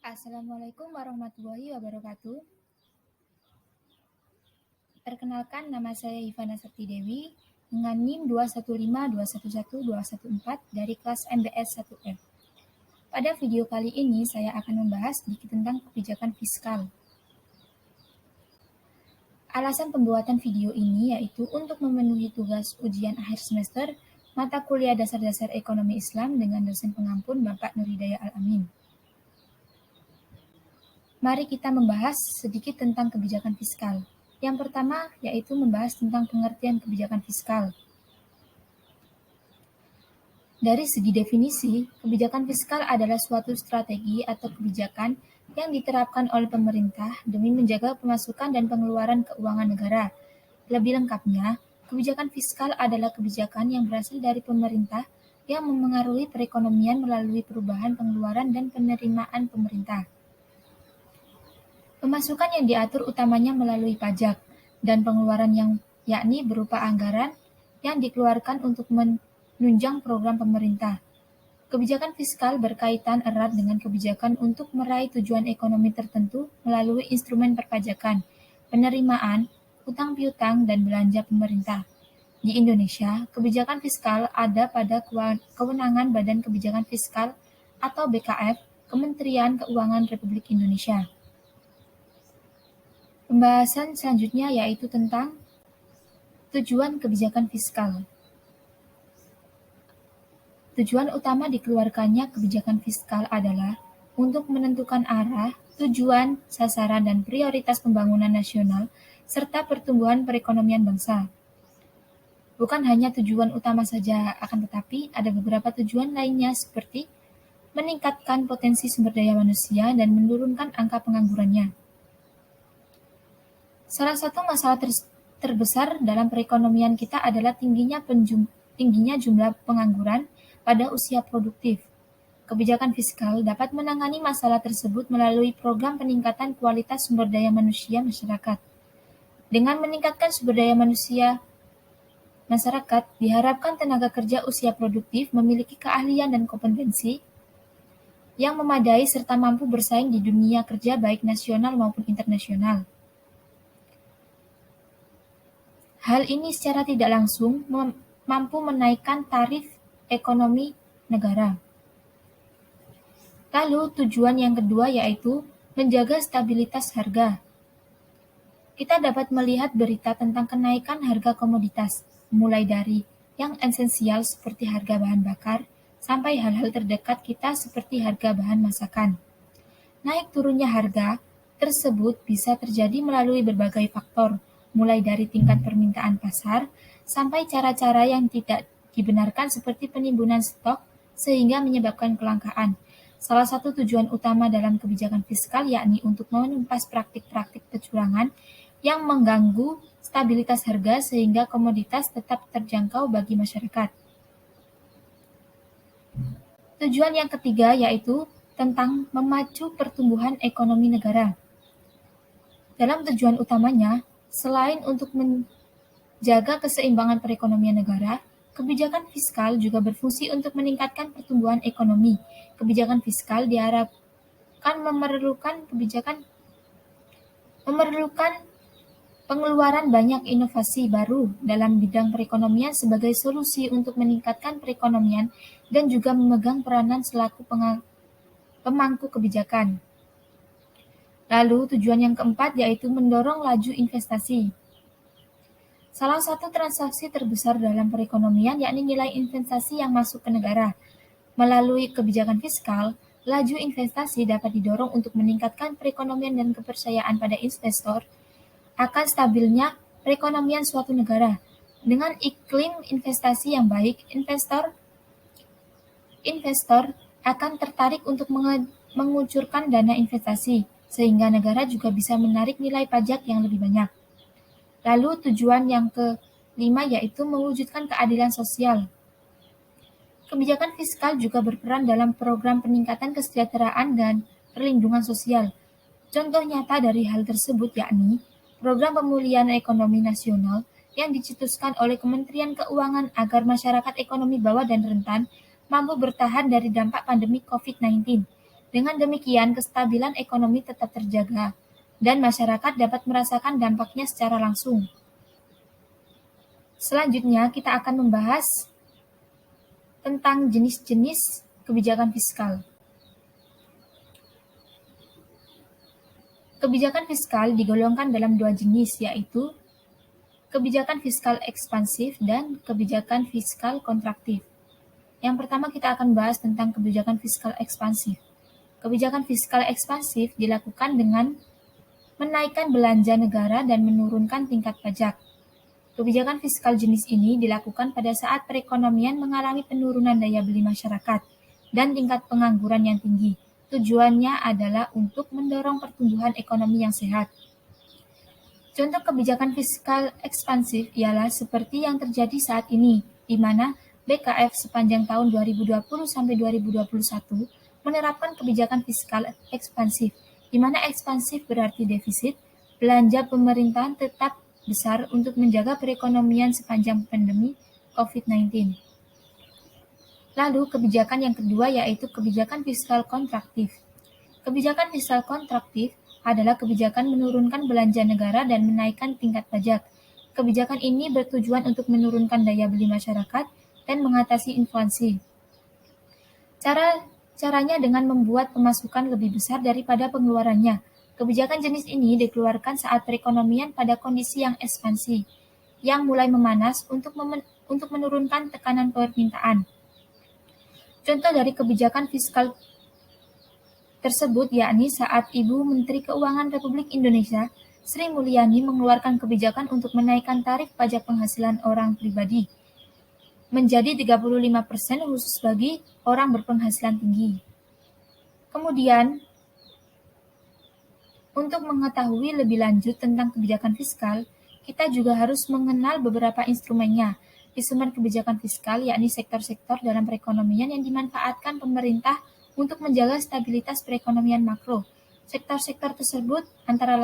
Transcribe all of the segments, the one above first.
Assalamualaikum warahmatullahi wabarakatuh. Perkenalkan, nama saya Ivana Sakti Dewi dengan NIM 215211214 dari kelas MBS 1F. Pada video kali ini saya akan membahas sedikit tentang kebijakan fiskal. Alasan pembuatan video ini yaitu untuk memenuhi tugas ujian akhir semester mata kuliah dasar-dasar ekonomi Islam dengan dosen pengampun Bapak Nur Hidayah Al-Amin. Mari kita membahas sedikit tentang kebijakan fiskal. Yang pertama yaitu membahas tentang pengertian kebijakan fiskal. Dari segi definisi, kebijakan fiskal adalah suatu strategi atau kebijakan yang diterapkan oleh pemerintah demi menjaga pemasukan dan pengeluaran keuangan negara. Lebih lengkapnya, kebijakan fiskal adalah kebijakan yang berasal dari pemerintah yang memengaruhi perekonomian melalui perubahan pengeluaran dan penerimaan pemerintah. Pemasukan yang diatur utamanya melalui pajak, dan pengeluaran yang yakni berupa anggaran yang dikeluarkan untuk menunjang program pemerintah. Kebijakan fiskal berkaitan erat dengan kebijakan untuk meraih tujuan ekonomi tertentu melalui instrumen perpajakan, penerimaan, utang piutang, dan belanja pemerintah. Di Indonesia, kebijakan fiskal ada pada kewenangan Badan Kebijakan Fiskal atau BKF, Kementerian Keuangan Republik Indonesia. Pembahasan selanjutnya yaitu tentang tujuan kebijakan fiskal. Tujuan utama dikeluarkannya kebijakan fiskal adalah untuk menentukan arah, tujuan, sasaran, dan prioritas pembangunan nasional serta pertumbuhan perekonomian bangsa. Bukan hanya tujuan utama saja, akan tetapi ada beberapa tujuan lainnya seperti meningkatkan potensi sumber daya manusia dan menurunkan angka penganggurannya. Salah satu masalah terbesar dalam perekonomian kita adalah tingginya jumlah pengangguran pada usia produktif. Kebijakan fiskal dapat menangani masalah tersebut melalui program peningkatan kualitas sumber daya manusia masyarakat. Dengan meningkatkan sumber daya manusia masyarakat, diharapkan tenaga kerja usia produktif memiliki keahlian dan kompetensi yang memadai serta mampu bersaing di dunia kerja baik nasional maupun internasional. Hal ini secara tidak langsung mampu menaikkan taraf ekonomi negara. Lalu tujuan yang kedua yaitu menjaga stabilitas harga. Kita dapat melihat berita tentang kenaikan harga komoditas, mulai dari yang esensial seperti harga bahan bakar, sampai hal-hal terdekat kita seperti harga bahan masakan. Naik turunnya harga tersebut bisa terjadi melalui berbagai faktor, mulai dari tingkat permintaan pasar, sampai cara-cara yang tidak dibenarkan seperti penimbunan stok sehingga menyebabkan kelangkaan. Salah satu tujuan utama dalam kebijakan fiskal yakni untuk menumpas praktik-praktik kecurangan yang mengganggu stabilitas harga sehingga komoditas tetap terjangkau bagi masyarakat. Tujuan yang ketiga yaitu tentang memacu pertumbuhan ekonomi negara. Dalam tujuan utamanya, selain untuk menjaga keseimbangan perekonomian negara, kebijakan fiskal juga berfungsi untuk meningkatkan pertumbuhan ekonomi. Kebijakan fiskal diharapkan memerlukan pengeluaran banyak inovasi baru dalam bidang perekonomian sebagai solusi untuk meningkatkan perekonomian dan juga memegang peranan selaku pemangku kebijakan. Lalu tujuan yang keempat yaitu mendorong laju investasi. Salah satu transaksi terbesar dalam perekonomian yakni nilai investasi yang masuk ke negara. Melalui kebijakan fiskal, laju investasi dapat didorong untuk meningkatkan perekonomian dan kepercayaan pada investor akan stabilnya perekonomian suatu negara. Dengan iklim investasi yang baik, investor akan tertarik untuk mengucurkan dana investasi, sehingga negara juga bisa menarik nilai pajak yang lebih banyak. Lalu tujuan yang kelima yaitu mewujudkan keadilan sosial. Kebijakan fiskal juga berperan dalam program peningkatan kesejahteraan dan perlindungan sosial. Contoh nyata dari hal tersebut yakni program pemulihan ekonomi nasional yang dicetuskan oleh Kementerian Keuangan agar masyarakat ekonomi bawah dan rentan mampu bertahan dari dampak pandemi COVID-19. Dengan demikian, kestabilan ekonomi tetap terjaga, dan masyarakat dapat merasakan dampaknya secara langsung. Selanjutnya, kita akan membahas tentang jenis-jenis kebijakan fiskal. Kebijakan fiskal digolongkan dalam dua jenis, yaitu kebijakan fiskal ekspansif dan kebijakan fiskal kontraktif. Yang pertama kita akan bahas tentang kebijakan fiskal ekspansif. Kebijakan fiskal ekspansif dilakukan dengan menaikkan belanja negara dan menurunkan tingkat pajak. Kebijakan fiskal jenis ini dilakukan pada saat perekonomian mengalami penurunan daya beli masyarakat dan tingkat pengangguran yang tinggi. Tujuannya adalah untuk mendorong pertumbuhan ekonomi yang sehat. Contoh kebijakan fiskal ekspansif ialah seperti yang terjadi saat ini, di mana BKF sepanjang tahun 2020 sampai 2021 menerapkan kebijakan fiskal ekspansif, di mana ekspansif berarti defisit, belanja pemerintahan tetap besar untuk menjaga perekonomian sepanjang pandemi COVID-19. Lalu kebijakan yang kedua yaitu kebijakan fiskal kontraktif. Kebijakan fiskal kontraktif adalah kebijakan menurunkan belanja negara dan menaikkan tingkat pajak. Kebijakan ini bertujuan untuk menurunkan daya beli masyarakat dan mengatasi inflasi. Caranya dengan membuat pemasukan lebih besar daripada pengeluarannya. Kebijakan jenis ini dikeluarkan saat perekonomian pada kondisi yang ekspansi, yang mulai memanas untuk menurunkan tekanan permintaan. Contoh dari kebijakan fiskal tersebut yakni saat Ibu Menteri Keuangan Republik Indonesia, Sri Mulyani mengeluarkan kebijakan untuk menaikkan tarif pajak penghasilan orang pribadi menjadi 35% khusus bagi orang berpenghasilan tinggi. Kemudian, untuk mengetahui lebih lanjut tentang kebijakan fiskal, kita juga harus mengenal beberapa instrumennya. Instrumen kebijakan fiskal yakni sektor-sektor dalam perekonomian yang dimanfaatkan pemerintah untuk menjaga stabilitas perekonomian makro. Sektor-sektor tersebut antara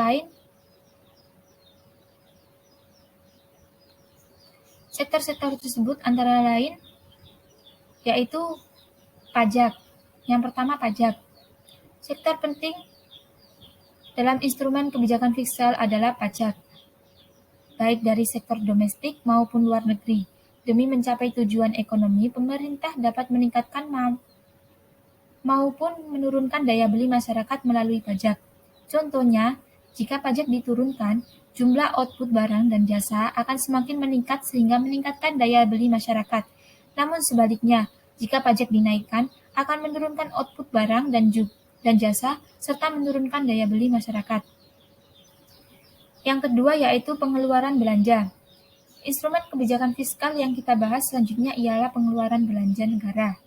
lain yaitu pajak. Yang pertama pajak. Sektor penting dalam instrumen kebijakan fiskal adalah pajak, baik dari sektor domestik maupun luar negeri. Demi mencapai tujuan ekonomi, pemerintah dapat meningkatkan maupun menurunkan daya beli masyarakat melalui pajak. Contohnya, jika pajak diturunkan, jumlah output barang dan jasa akan semakin meningkat sehingga meningkatkan daya beli masyarakat. Namun sebaliknya, jika pajak dinaikkan, akan menurunkan output barang dan jasa serta menurunkan daya beli masyarakat. Yang kedua yaitu pengeluaran belanja. Instrumen kebijakan fiskal yang kita bahas selanjutnya ialah pengeluaran belanja negara.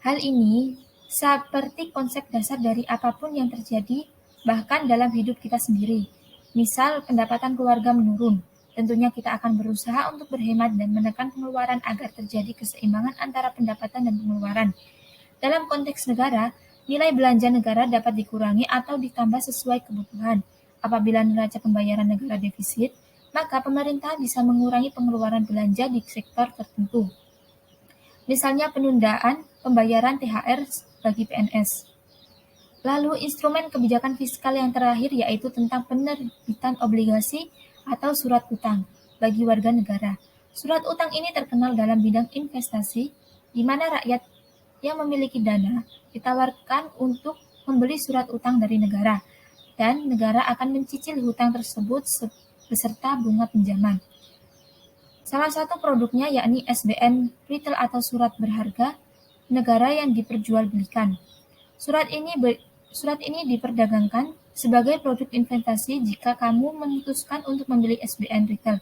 Hal ini seperti konsep dasar dari apapun yang terjadi, bahkan dalam hidup kita sendiri. Misal, pendapatan keluarga menurun. Tentunya kita akan berusaha untuk berhemat dan menekan pengeluaran agar terjadi keseimbangan antara pendapatan dan pengeluaran. Dalam konteks negara, nilai belanja negara dapat dikurangi atau ditambah sesuai kebutuhan. Apabila neraca pembayaran negara defisit, maka pemerintah bisa mengurangi pengeluaran belanja di sektor tertentu. Misalnya penundaan pembayaran THR bagi PNS. Lalu instrumen kebijakan fiskal yang terakhir yaitu tentang penerbitan obligasi atau surat utang bagi warga negara. Surat utang ini terkenal dalam bidang investasi, di mana rakyat yang memiliki dana ditawarkan untuk membeli surat utang dari negara, dan negara akan mencicil hutang tersebut beserta bunga pinjaman. Salah satu produknya yakni SBN retail atau surat berharga negara yang diperjualbelikan. Surat ini diperdagangkan sebagai produk investasi jika kamu memutuskan untuk membeli SBN retail.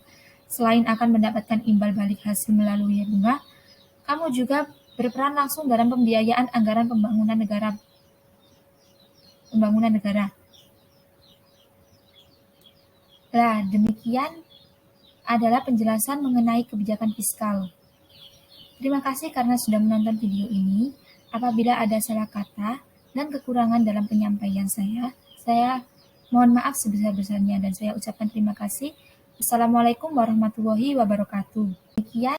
Selain akan mendapatkan imbal balik hasil melalui bunga, kamu juga berperan langsung dalam pembiayaan anggaran pembangunan negara. Nah, demikian adalah penjelasan mengenai kebijakan fiskal. Terima kasih karena sudah menonton video ini. Apabila ada salah kata dan kekurangan dalam penyampaian saya mohon maaf sebesar-besarnya dan saya ucapkan terima kasih. Assalamualaikum warahmatullahi wabarakatuh. Demikian